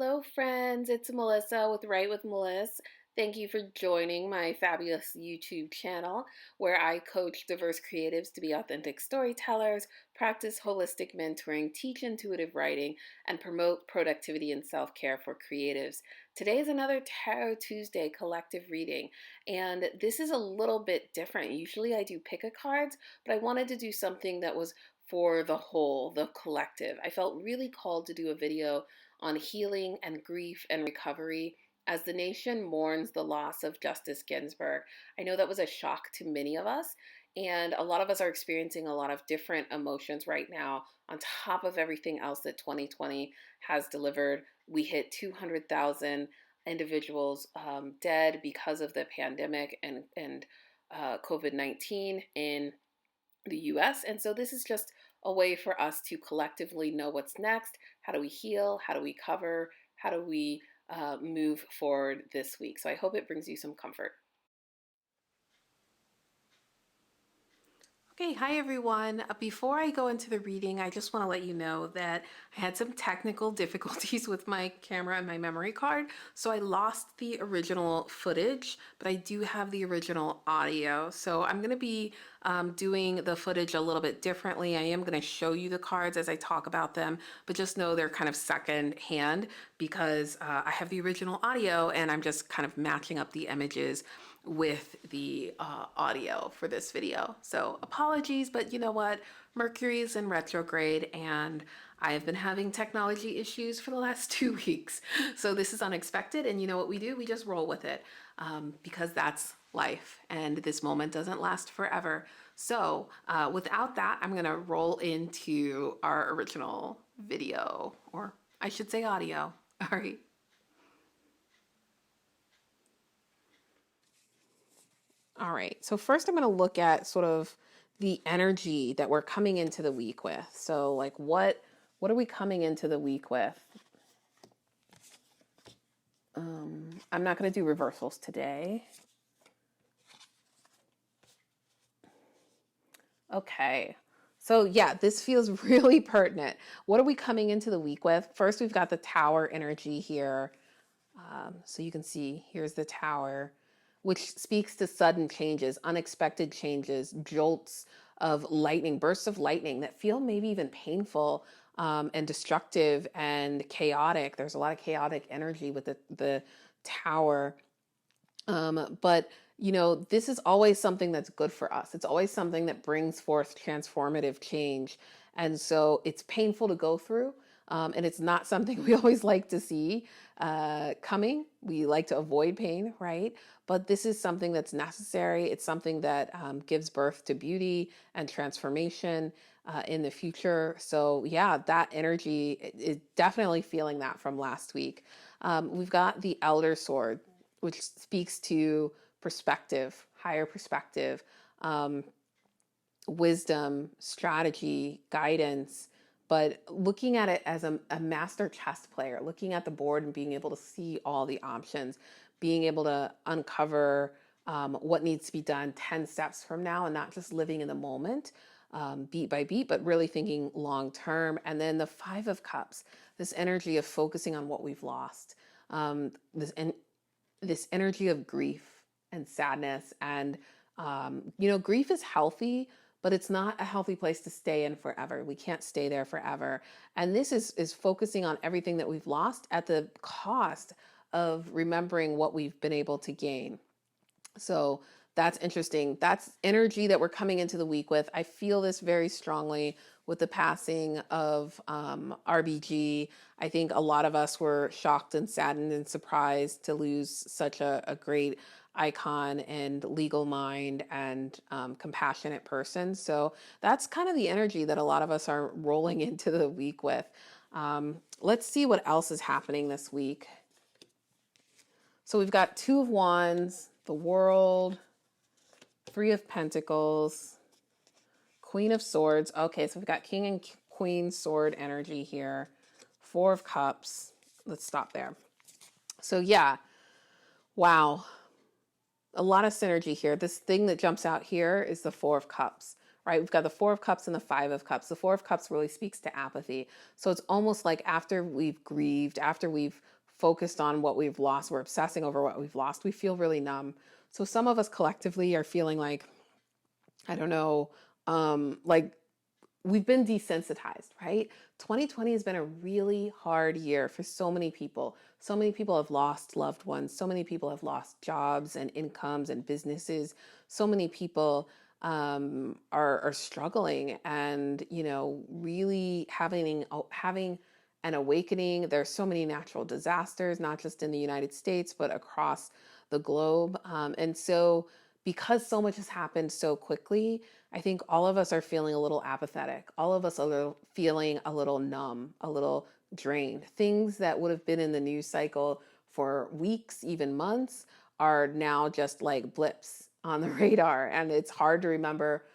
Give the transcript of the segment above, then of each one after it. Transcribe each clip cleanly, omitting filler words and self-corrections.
Hello, friends. It's Melissa with Right with Melissa. Thank you for joining my fabulous YouTube channel where I coach diverse creatives to be authentic storytellers, practice holistic mentoring, teach intuitive writing, and promote productivity and self care for creatives. Today is another Tarot Tuesday collective reading, and this is a little bit different. Usually I do pick a cards, but I wanted to do something that was for the whole, the collective. I felt really called to do a video on healing and grief and recovery as the nation mourns the loss of Justice Ginsburg. I know that was a shock to many of us, and a lot of us are experiencing a lot of different emotions right now on top of everything else that 2020 has delivered. We hit 200,000 individuals dead because of the pandemic and COVID 19 in the US. And so this is just a way for us to collectively know what's next. How do we heal? How do we cover? How do we move forward this week? So I hope it brings you some comfort. Okay, hi everyone. Before I go into the reading, I just want to let you know that I had some technical difficulties with my camera and my memory card, so I lost the original footage, but I do have the original audio. So I'm going to be doing the footage a little bit differently. I am going to show you the cards as I talk about them, but just know they're kind of second hand because I have the original audio and I'm just kind of matching up the images with the audio for this video. So apologies, but you know what? Mercury is in retrograde and I have been having technology issues for the last 2 weeks. So this is unexpected, and you know what we do? We just roll with it because that's life and this moment doesn't last forever. So without that, I'm gonna roll into our original video, or I should say audio. All right. All right, so first I'm going to look at sort of the energy that we're coming into the week with. So like what are we coming into the week with? I'm not going to do reversals today. Okay. So yeah, this feels really pertinent. What are we coming into the week with? First, we've got the tower energy here. So you can see here's the tower, which speaks to sudden changes, unexpected changes, jolts of lightning, bursts of lightning that feel maybe even painful and destructive and chaotic. There's a lot of chaotic energy with the tower. But you know, this is always something that's good for us. It's always something that brings forth transformative change. And so it's painful to go through. And it's not something we always like to see coming. We like to avoid pain, right? But this is something that's necessary. It's something that gives birth to beauty and transformation in the future. So yeah, that energy is definitely feeling that from last week. We've got the Elder Sword, which speaks to perspective, higher perspective, wisdom, strategy, guidance, but looking at it as a master chess player, looking at the board and being able to see all the options, being able to uncover what needs to be done 10 steps from now and not just living in the moment, beat by beat, but really thinking long term. And then the Five of Cups, this energy of focusing on what we've lost, this energy of grief and sadness. And, you know, grief is healthy, but it's not a healthy place to stay in forever. We can't stay there forever. And this is focusing on everything that we've lost at the cost of remembering what we've been able to gain. So that's interesting. That's energy that we're coming into the week with. I feel this very strongly with the passing of RBG. I think a lot of us were shocked and saddened and surprised to lose such a great icon and legal mind and compassionate person. So that's kind of the energy that a lot of us are rolling into the week with. Let's see what else is happening this week. So we've got Two of Wands, the World, Three of Pentacles, Queen of Swords. Okay, so we've got King and Queen sword energy here. Four of Cups. Let's stop there. So yeah, wow. A lot of synergy here. This thing that jumps out here is the Four of Cups, right? We've got the Four of Cups and the Five of Cups. The Four of Cups really speaks to apathy. So it's almost like after we've grieved, after we've focused on what we've lost, we're obsessing over what we've lost, we feel really numb. So some of us collectively are feeling like, I don't know, like we've been desensitized, right? 2020 has been a really hard year for so many people. So many people have lost loved ones. So many people have lost jobs and incomes and businesses. So many people are struggling and, really having an awakening. There's so many natural disasters, not just in the United States, but across the globe. And so because so much has happened so quickly, I think all of us are feeling a little apathetic. All of us are feeling a little numb, a little drained. Things that would have been in the news cycle for weeks, even months, are now just like blips on the radar. And it's hard to remember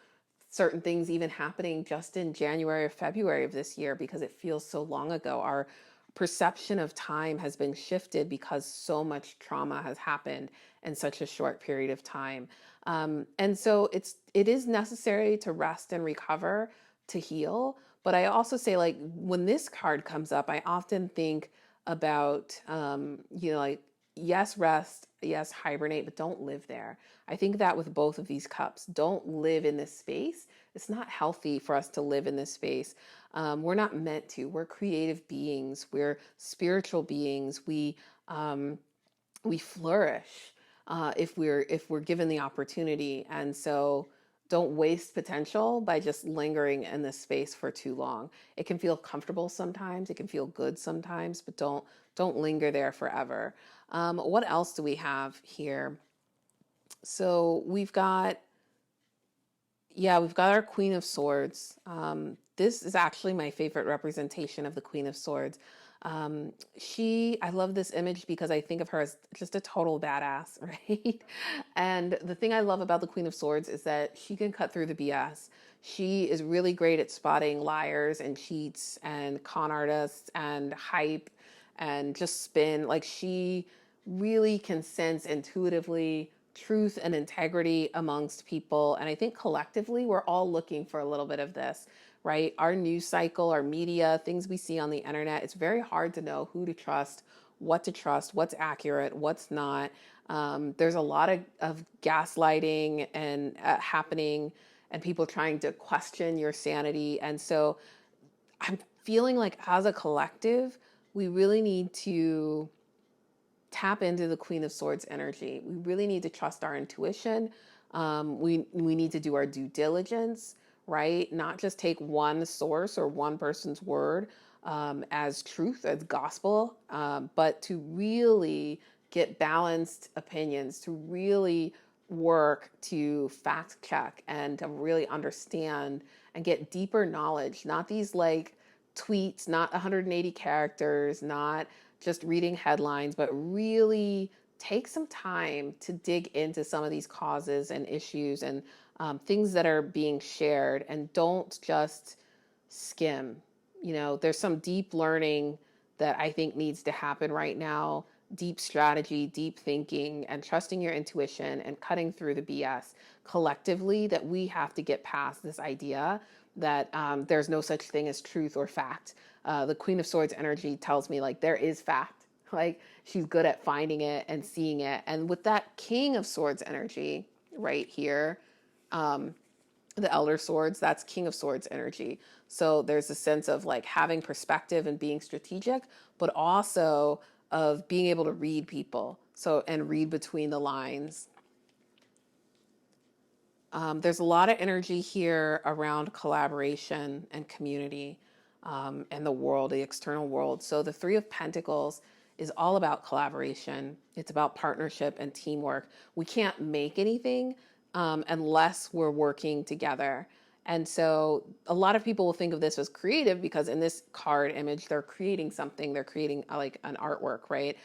certain things even happening just in January or February of this year because it feels so long ago. Our perception of time has been shifted because so much trauma has happened in such a short period of time. And so it is necessary to rest and recover, to heal. But I also say, like, when this card comes up, I often think about like, yes, rest, yes, hibernate, but don't live there. I think that with both of these cups, don't live in this space. It's not healthy for us to live in this space. We're not meant to. We're creative beings. We're spiritual beings. We flourish if we're given the opportunity. And so don't waste potential by just lingering in this space for too long. It can feel comfortable sometimes. It can feel good sometimes, but don't linger there forever. What else do we have here? So we've got our Queen of Swords. This is actually my favorite representation of the Queen of Swords. I love this image because I think of her as just a total badass, right? And the thing I love about the Queen of Swords is that she can cut through the BS. She is really great at spotting liars and cheats and con artists and hype and just spin. Like, she really can sense intuitively truth and integrity amongst people. And I think collectively, we're all looking for a little bit of this, right? Our news cycle, our media, things we see on the internet, it's very hard to know who to trust, what's accurate, what's not. There's a lot of gaslighting and happening and people trying to question your sanity. And so I'm feeling like as a collective, we really need to tap into the Queen of Swords energy. We really need to trust our intuition. We need to do our due diligence, right? Not just take one source or one person's word as truth, as gospel, but to really get balanced opinions, to really work to fact check and to really understand and get deeper knowledge, not these like tweets, not 180 characters, not just reading headlines, but really take some time to dig into some of these causes and issues and things that are being shared, and don't just skim. There's some deep learning that I think needs to happen right now, deep strategy, deep thinking, and trusting your intuition and cutting through the BS collectively, that we have to get past this idea that there's no such thing as truth or fact. The Queen of Swords energy tells me, like, there is fact. Like, she's good at finding it and seeing it. And with that King of Swords energy right here, the Elder Swords, that's King of Swords energy. So there's a sense of like having perspective and being strategic, but also of being able to read people. So, and read between the lines. There's a lot of energy here around collaboration and community, and the world, the external world. So the Three of Pentacles is all about collaboration. It's about partnership and teamwork. We can't make anything unless we're working together. And so a lot of people will think of this as creative because in this card image, they're creating something. They're creating like an artwork, right?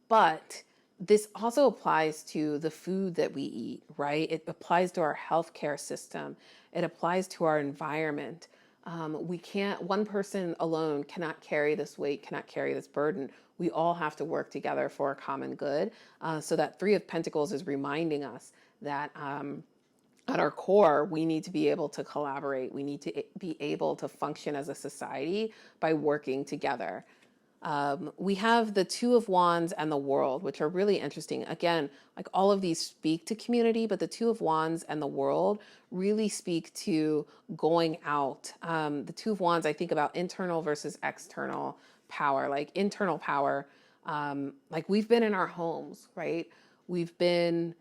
But this also applies to the food that we eat, right? It applies to our healthcare system. It applies to our environment. One person alone cannot carry this weight, cannot carry this burden. We all have to work together for a common good. So that Three of Pentacles is reminding us that at our core, we need to be able to collaborate. We need to be able to function as a society by working together. We have the Two of Wands and the World, which are really interesting. Again, like all of these speak to community, but the Two of Wands and the World really speak to going out. The Two of Wands, I think about internal versus external power. Like internal power, like we've been in our homes, right? We've been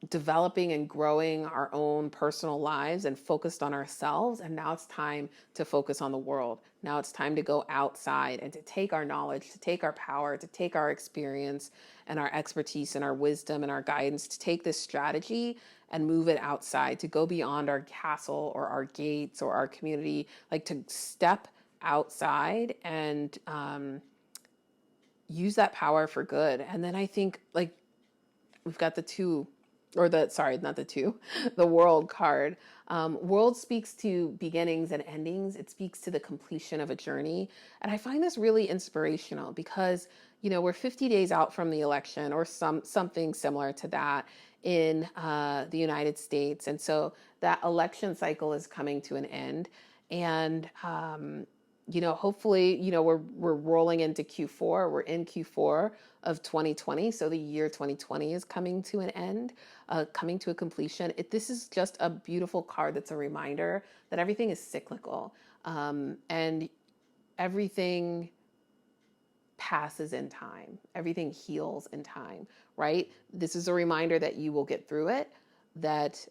developing and growing our own personal lives and focused on ourselves. And now it's time to focus on the world. Now it's time to go outside and to take our knowledge, to take our power, to take our experience and our expertise and our wisdom and our guidance, to take this strategy and move it outside, to go beyond our castle or our gates or our community, like to step outside and use that power for good. And then I think like we've got the two, or the, sorry, not the two, the world card. World speaks to beginnings and endings. It speaks to the completion of a journey. And I find this really inspirational because, you know, we're 50 days out from the election or something similar to that in the United States. And so that election cycle is coming to an end. And, you know, hopefully, you know, we're rolling into Q4. We're in Q4 of 2020. So the year 2020 is coming to an end, coming to a completion. This is just a beautiful card that's a reminder that everything is cyclical, and everything passes in time. Everything heals in time, right? This is a reminder that you will get through it, that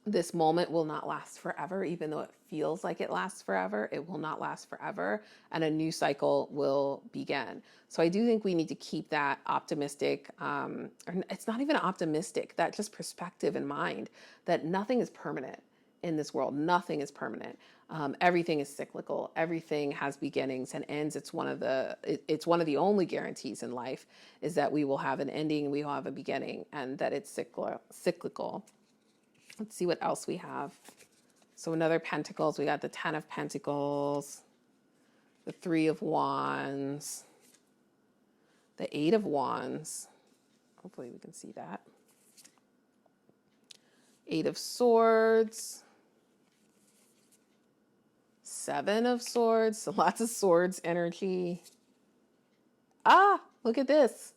this moment will not last forever, even though it feels like it lasts forever. It will not last forever, and a new cycle will begin. So I do think we need to keep that optimistic, or it's not even optimistic, that just perspective in mind that nothing is permanent in this world. Nothing is permanent. Everything is cyclical. Everything has beginnings and ends. It's one of the only guarantees in life is that we will have an ending, we will have a beginning, and that it's cyclical. Let's see what else we have. So another Pentacles, we got the Ten of Pentacles, the Three of Wands, the Eight of Wands. Hopefully we can see that. Eight of Swords, Seven of Swords, so lots of swords energy. Ah, look at this.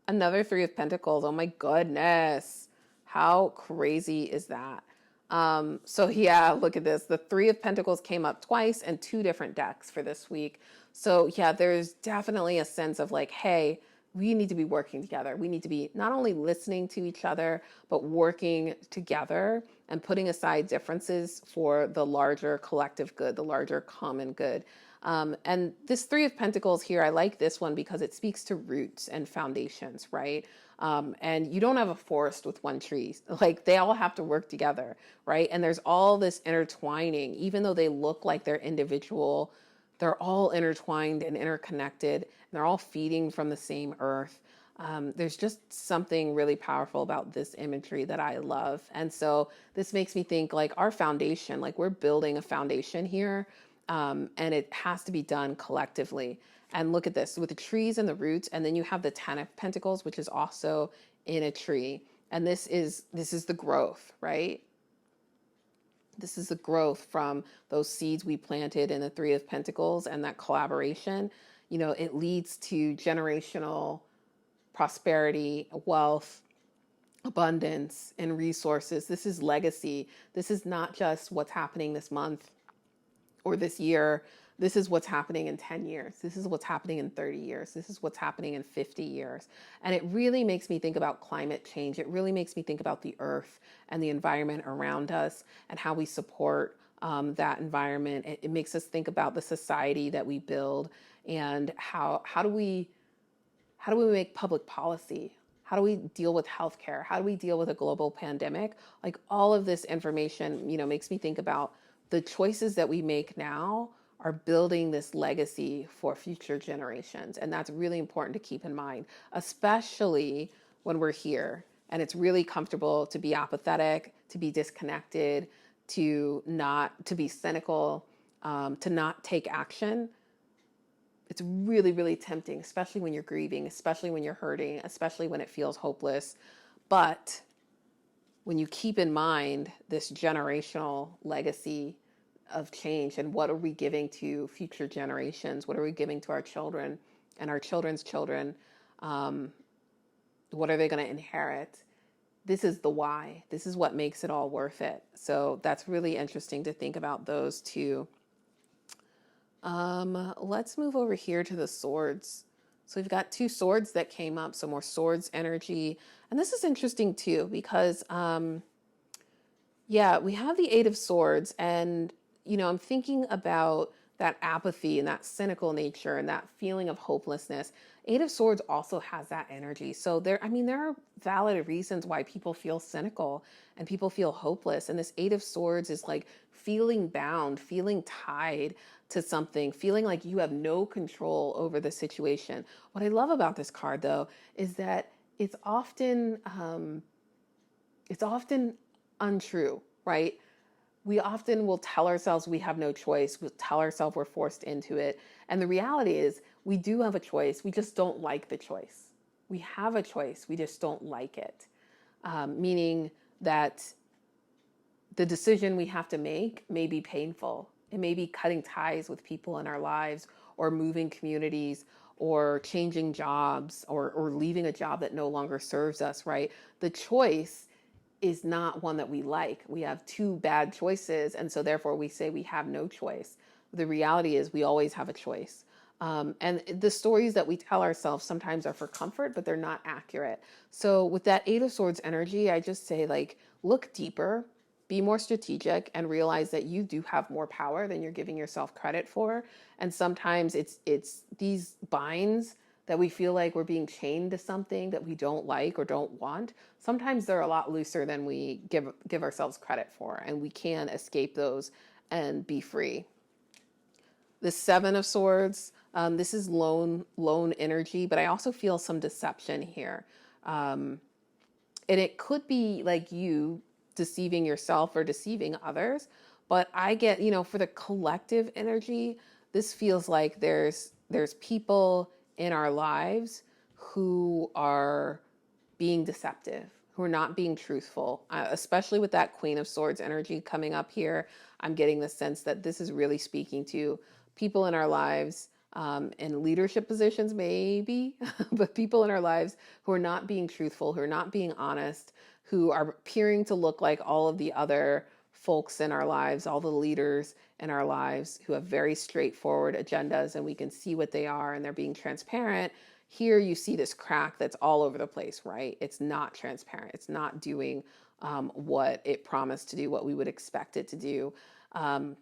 Another Three of Pentacles. Oh my goodness. How crazy is that? So yeah, look at this. The Three of Pentacles came up twice and two different decks for this week. So yeah, there's definitely a sense of like, hey, we need to be working together. We need to be not only listening to each other, but working together and putting aside differences for the larger collective good, the larger common good. And this Three of Pentacles here, I like this one because it speaks to roots and foundations, right? And you don't have a forest with one tree. Like they all have to work together, right? And there's all this intertwining, even though they look like they're individual, they're all intertwined and interconnected. And they're all feeding from the same earth. There's just something really powerful about this imagery that I love. And so this makes me think like our foundation, like we're building a foundation here, and it has to be done collectively. And look at this with the trees and the roots, and then you have the Ten of Pentacles, which is also in a tree. And this is the growth, right? This is the growth from those seeds we planted in the Three of Pentacles and that collaboration. You know, it leads to generational prosperity, wealth, abundance, and resources. This is legacy. This is not just what's happening this month or this year. This is what's happening in 10 years. This is what's happening in 30 years. This is what's happening in 50 years. And it really makes me think about climate change. It really makes me think about the earth and the environment around us and how we support that environment. It makes us think about the society that we build and how do we make public policy? How do we deal with healthcare? How do we deal with a global pandemic? Like all of this information, you know, makes me think about the choices that we make now are building this legacy for future generations. And that's really important to keep in mind, especially when we're here. And it's really comfortable to be apathetic, to be disconnected, to be cynical, to not take action. It's really, really tempting, especially when you're grieving, especially when you're hurting, especially when it feels hopeless. But when you keep in mind this generational legacy of change and what are we giving to future generations, what are we giving to our children and our children's children, um, what are they going to inherit, this is the why. This is what makes it all worth it. So that's really interesting to think about those two. Let's move over here to the swords. So we've got two swords that came up, so more swords energy. And this is interesting too, because yeah, we have the Eight of Swords, and I'm thinking about that apathy and that cynical nature and that feeling of hopelessness. Eight of Swords also has that energy. So there are valid reasons why people feel cynical and people feel hopeless. And this Eight of Swords is like feeling bound, feeling tied to something, feeling like you have no control over the situation. What I love about this card, though, is that it's often untrue, right? We often will tell ourselves we have no choice. We'll tell ourselves we're forced into it. And the reality is, we do have a choice. We just don't like the choice. We have a choice. We just don't like it. Meaning that the decision we have to make may be painful. It may be cutting ties with people in our lives, or moving communities, or changing jobs, or leaving a job that no longer serves us, right? The choice is not one that we like. We have two bad choices, and so therefore we say we have no choice. The reality is we always have a choice. And the stories that we tell ourselves sometimes are for comfort, but they're not accurate. So with that Eight of Swords energy, I just say, like, look deeper, be more strategic, and realize that you do have more power than you're giving yourself credit for. And sometimes it's these binds that we feel like we're being chained to something that we don't like or don't want. Sometimes they're a lot looser than we give ourselves credit for, and we can escape those and be free. The Seven of Swords, this is lone energy, but I also feel some deception here. Um, and it could be like you deceiving yourself or deceiving others, but I get, for the collective energy, this feels like there's people in our lives who are being deceptive, who are not being truthful, especially with that Queen of Swords energy coming up here. I'm getting the sense that this is really speaking to people in our lives, in leadership positions, maybe, but people in our lives who are not being truthful, who are not being honest, who are appearing to look like all of the other folks in our lives, all the leaders in our lives who have very straightforward agendas, and we can see what they are and they're being transparent. Here you see this crack that's all over the place, right? It's not transparent. It's not doing what it promised to do, what we would expect it to do. Um,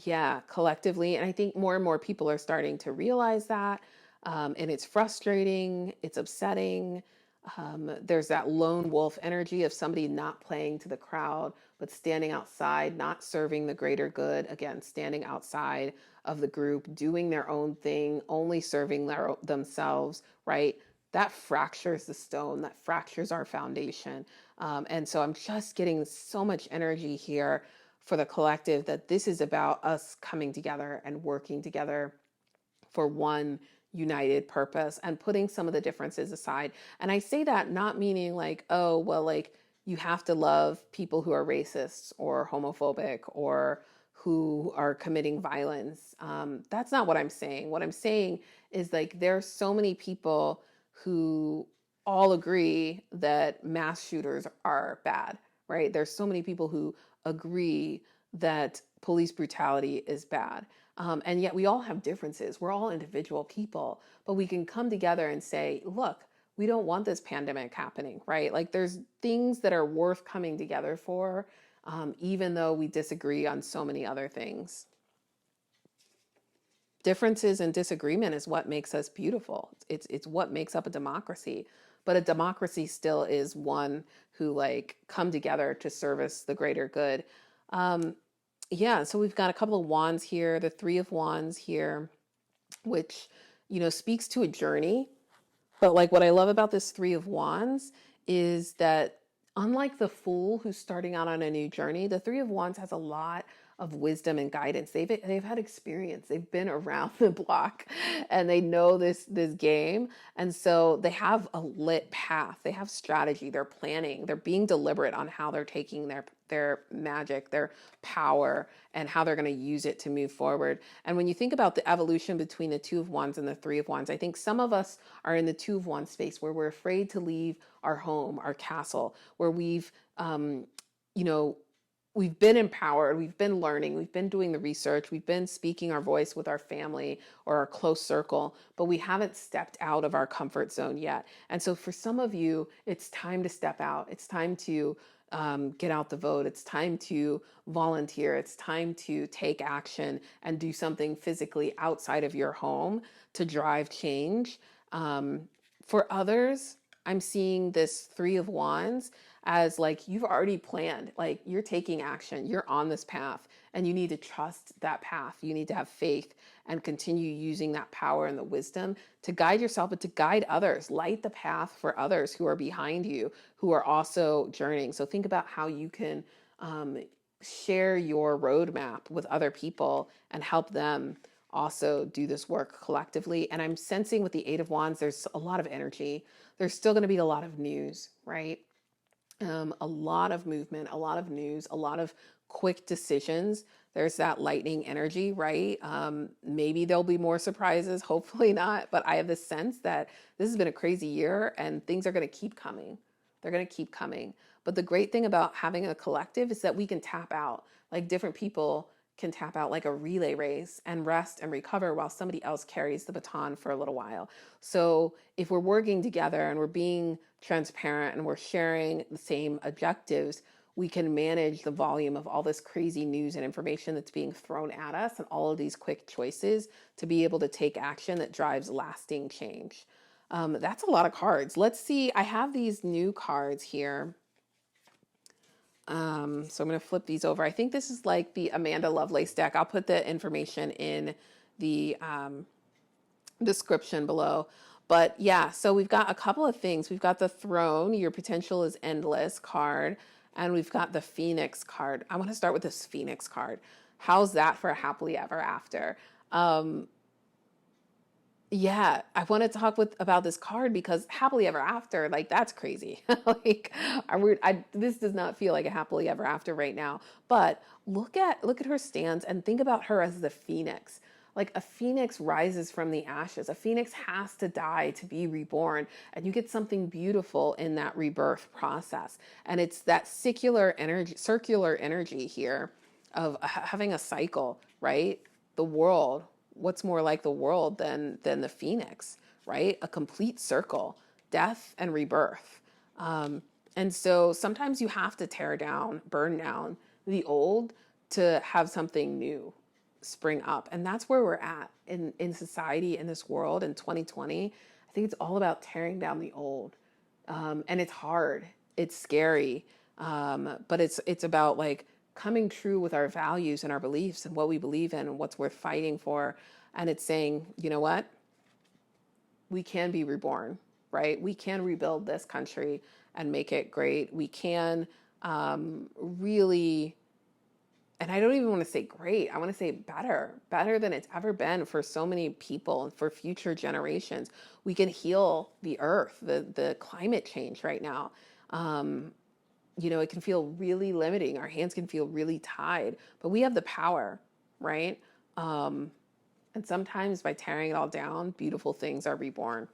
yeah, collectively. And I think more and more people are starting to realize that. And it's frustrating, it's upsetting. There's that lone wolf energy of somebody not playing to the crowd, but standing outside, not serving the greater good. Again, standing outside of the group, doing their own thing, only serving themselves, right? That fractures the stone, that fractures our foundation. And so I'm just getting so much energy here for the collective, that this is about us coming together and working together for one united purpose and putting some of the differences aside. And I say that not meaning like, oh, well, like you have to love people who are racist or homophobic or who are committing violence. That's not what I'm saying. What I'm saying is, like, there are so many people who all agree that mass shooters are bad, right? There's so many people who agree that police brutality is bad. And yet we all have differences. We're all individual people, but we can come together and say, look, we don't want this pandemic happening, right? Like, there's things that are worth coming together for, even though we disagree on so many other things. Differences and disagreement is what makes us beautiful. It's what makes up a democracy. But a democracy still is one who, like, come together to service the greater good. Um, yeah, so we've got a couple of wands here, the Three of Wands here, which, speaks to a journey. But, like, what I love about this Three of Wands is that, unlike the Fool who's starting out on a new journey, the Three of Wands has a lot of wisdom and guidance. They've had experience. They've been around the block, and they know this game. And so they have a lit path. They have strategy. They're planning. They're being deliberate on how they're taking their magic, their power, and how they're going to use it to move forward. And when you think about the evolution between the Two of Wands and the Three of Wands, I think some of us are in the Two of Wands space where we're afraid to leave our home, our castle, where you know, we've been empowered, we've been learning, we've been doing the research, we've been speaking our voice with our family or our close circle, but we haven't stepped out of our comfort zone yet. And so for some of you, it's time to step out. It's time to get out the vote. It's time to volunteer. It's time to take action and do something physically outside of your home to drive change. For others, I'm seeing this Three of Wands as like you've already planned, like you're taking action, you're on this path, and you need to trust that path. You need to have faith and continue using that power and the wisdom to guide yourself, but to guide others. Light the path for others who are behind you, who are also journeying. So think about how you can share your roadmap with other people and help them also do this work collectively. And I'm sensing with the Eight of Wands, there's a lot of energy. There's still going to be a lot of news, right? A lot of movement, a lot of news, a lot of quick decisions. There's that lightning energy, right? Maybe there'll be more surprises, hopefully not. But I have this sense that this has been a crazy year and things are going to keep coming. They're going to keep coming. But the great thing about having a collective is that we can tap out. Like different people can tap out like a relay race and rest and recover while somebody else carries the baton for a little while. So if we're working together and we're being transparent and we're sharing the same objectives, we can manage the volume of all this crazy news and information that's being thrown at us and all of these quick choices to be able to take action that drives lasting change. That's a lot of cards. Let's see. I have these new cards here. So I'm going to flip these over. I think this is like the Amanda Lovelace deck. I'll put the information in the description below. But yeah, so we've got a couple of things. We've got the Throne, your potential is endless card, and we've got the Phoenix card. I want to start with this Phoenix card. How's that for a happily ever after? Yeah, I want to talk about this card because happily ever after, like that's crazy. Like, this does not feel like a happily ever after right now. But look at her stance and think about her as the phoenix. Like a phoenix rises from the ashes. A phoenix has to die to be reborn, and you get something beautiful in that rebirth process. And it's that circular energy here of having a cycle, right? The world, what's more like the world than the phoenix, right? A complete circle, death and rebirth. And so sometimes you have to tear down, burn down the old to have something new spring up. And that's where we're at in society, in this world in 2020. I think it's all about tearing down the old. And it's hard, it's scary, but it's about like coming true with our values and our beliefs and what we believe in and what's worth fighting for. And it's saying, you know what? We can be reborn, right? We can rebuild this country and make it great. We can really, and I don't even want to say great, I want to say better than it's ever been for so many people and for future generations. We can heal the earth, the climate change right now. It can feel really limiting. Our hands can feel really tied, but we have the power, right? And sometimes by tearing it all down, beautiful things are reborn.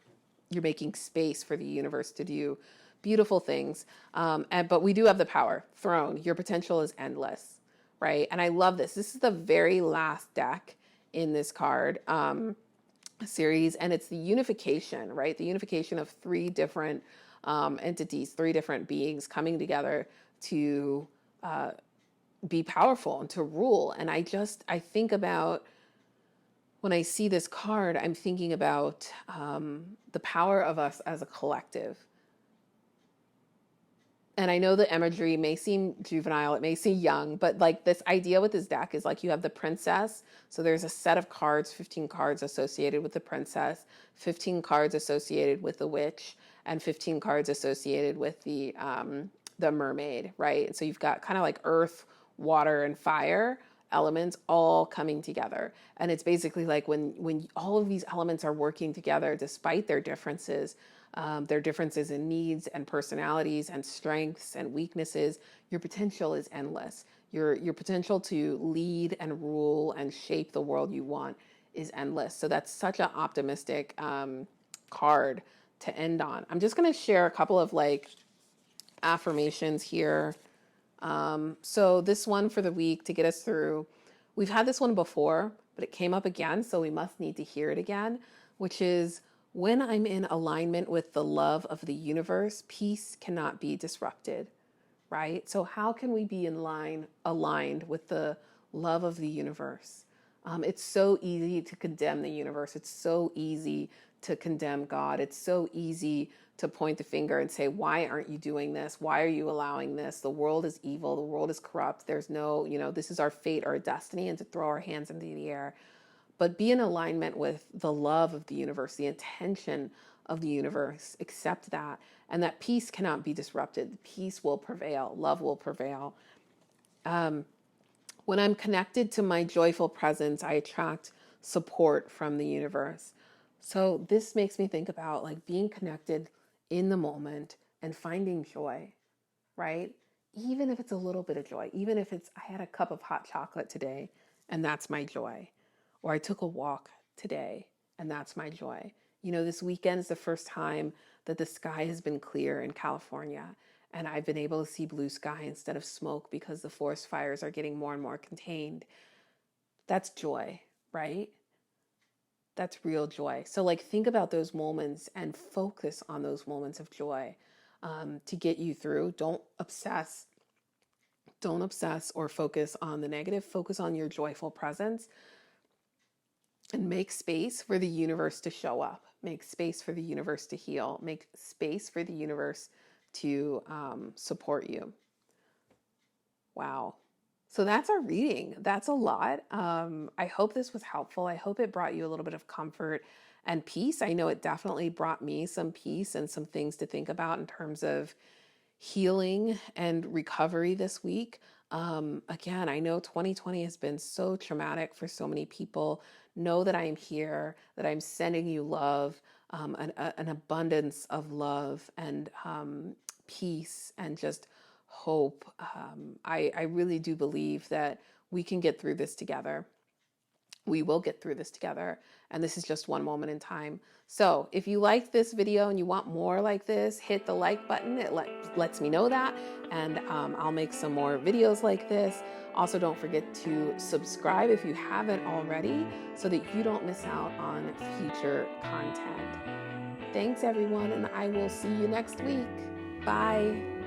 You're making space for the universe to do beautiful things. But we do have the power. Throne, your potential is endless, right? And I love this. This is the very last deck in this card series, and it's the unification, right? The unification of three different entities, three different beings coming together to be powerful and to rule. And I think about, when I see this card, I'm thinking about the power of us as a collective. And I know the imagery may seem juvenile, it may seem young, but like this idea with this deck is like you have the princess. So there's a set of cards, 15 cards associated with the princess, 15 cards associated with the witch, and 15 cards associated with the mermaid, right? And so you've got kind of like earth, water, and fire. elements all coming together. And it's basically like when all of these elements are working together despite their differences in needs and personalities and strengths and weaknesses, your potential is endless. Your potential to lead and rule and shape the world you want is endless. So that's such an optimistic card to end on. I'm just going to share a couple of like affirmations here. So this one for the week to get us through, we've had this one before, but it came up again, so we must need to hear it again, which is when I'm in alignment with the love of the universe, peace cannot be disrupted, right? So how can we be aligned with the love of the universe? It's so easy to condemn the universe. It's so easy to condemn God. It's so easy to point the finger and say, why aren't you doing this? Why are you allowing this? The world is evil. The world is corrupt. There's no, this is our fate or destiny, and to throw our hands into the air. But be in alignment with the love of the universe, the intention of the universe. Accept that. And that peace cannot be disrupted. Peace will prevail. Love will prevail. When I'm connected to my joyful presence, I attract support from the universe. So this makes me think about like being connected in the moment and finding joy, right? Even if it's a little bit of joy, even if it's, I had a cup of hot chocolate today and that's my joy, or I took a walk today and that's my joy. This weekend is the first time that the sky has been clear in California, and I've been able to see blue sky instead of smoke because the forest fires are getting more and more contained. That's joy, right? That's real joy. So, like, think about those moments and focus on those moments of joy to get you through. Don't obsess. Don't obsess or focus on the negative. Focus on your joyful presence and make space for the universe to show up. Make space for the universe to heal. Make space for the universe to support you. Wow. So that's our reading. That's a lot. I hope this was helpful. I hope it brought you a little bit of comfort and peace. I know it definitely brought me some peace and some things to think about in terms of healing and recovery this week. Again, I know 2020 has been so traumatic for so many people. Know that I am here, that I'm sending you love, an abundance of love and peace and just hope. I really do believe that we can get through this together. We will get through this together. And this is just one moment in time. So if you liked this video and you want more like this, hit the like button. It lets me know that. And I'll make some more videos like this. Also, don't forget to subscribe if you haven't already so that you don't miss out on future content. Thanks, everyone, and I will see you next week. Bye.